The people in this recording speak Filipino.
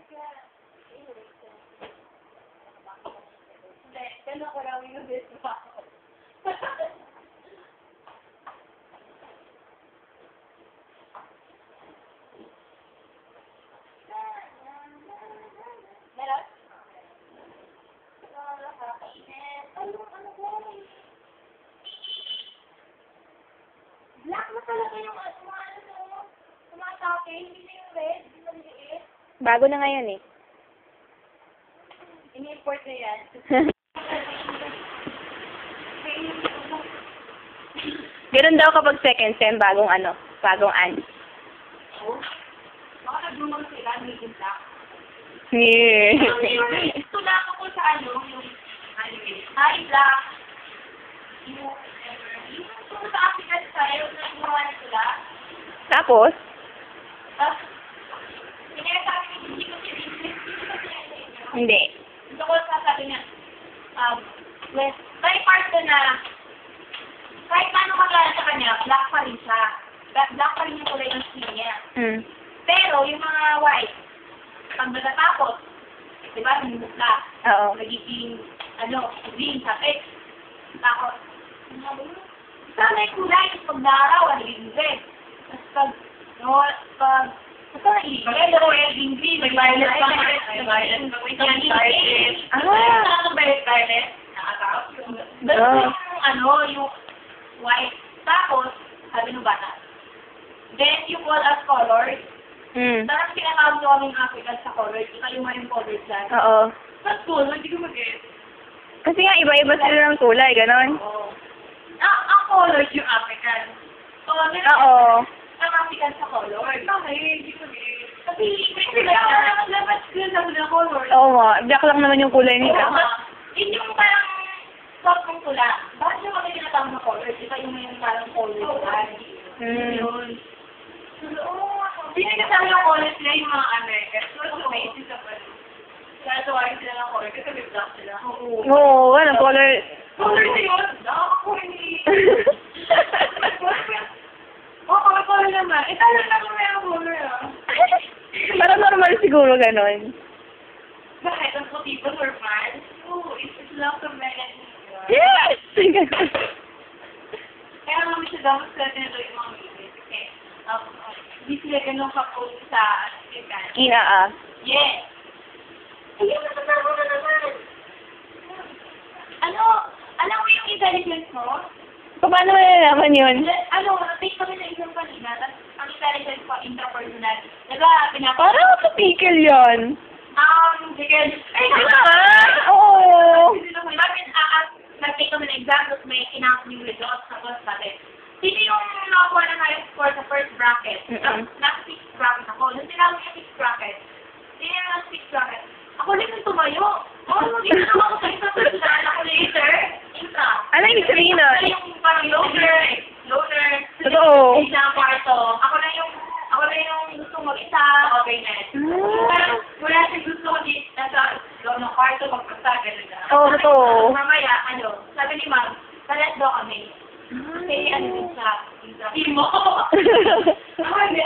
Hindi, gano'n ko lang yung best pa ako. Meron? Nakakainis. Ano ko? Black na talaga yung tumatake, hindi na yung red, hindi na liit. Bago na ngayon eh. In-import na yan. Ganun daw kapag second sem, bagong ans. Oh? Baka nag-rumor sila, medium black. Yeah. Tulak ako sa yung high black. Yung sa African style, na gumawa na sila. Tapos? Tapos, sabi niya, hindi ko siya Hindi. Gusto ko sasabi niya, may part ko na, kahit paano maglala sa kanya, black pa rin siya. Black pa rin yung kulay ng skin niya. Mm. Pero, yung mga white, pag natatapos, di ba, nanimutla. Oo. Nagiging, green, sakit. Tapos, saan may kulay? Pag naaraw, nagiging red. Tapos basta naiigay, nagiging green, may violet pa. May violet pa. Violet. Nakatapos yung, yung white. Tapos, sabi ng bata. Then, you call us colors. Parang pinatawag nyo kaming African sa colors. Ika yung mga colors dyan. Oo. Sa school, hindi ko mag-get. Kasi nga, iba-iba sila ng kulay, ganon. Oo. Ang colors yung African. So, Oo. ang African sa colors. Okay, hindi ko get. Kasi, labas ko ng colors. Oo nga, black lang naman yung kulay nila. Yun yung parang soft ng tula. Bakit yung kami tinatawag na colors? Ika yung may parang colors. Yun. Hindi kasama yung colors nila yung mga American. So, may isi sa pala. Kaya tuwarin sila ng color kasi may black sila. Oo, anong color? Color na yun? Ako hindi. Oo, color naman. Tala na kung may color Parang normal siguro ganon. Bakit? Ang puti ba normal? Oo, it's lang sa men. Yes! Kaya naman siya dapat sa nito yung mga music. Okay. Hindi sila ganun kapag sa African. Kina Yes. Ayun, natatawa na naman. Alam mo yung intelligence mo? Paano mo nalaman yun? Take kami na isang kanina, tapos ang intelligence ko, intrapersonal. Diba, Parang typical yun. Because, Oo. nag-take kami ng exam, tapos may in-announce yung results, tapos sabi, sino yung nakakuha na high score sa first bracket? Nasa 6th bracket ako. Nung tinawag yung 6th bracket, sino yung nasa 6th bracket? Ako lang yung tumayo. Mag-isip ako sa isang personal. Ako later. Ano yung sabihin nun? Ako yung parang loader. Totoo. Isang kwarto. Ako na yung gusto mag-isa. Okay na. Parang wala siya gusto ko dito. Nasa loob ng kwarto, magpunta. Ganun na. Oo, totoo. Mamaya, sabi ni ma'am, palat daw kami. Kasi din sa team mo. Ako, hindi.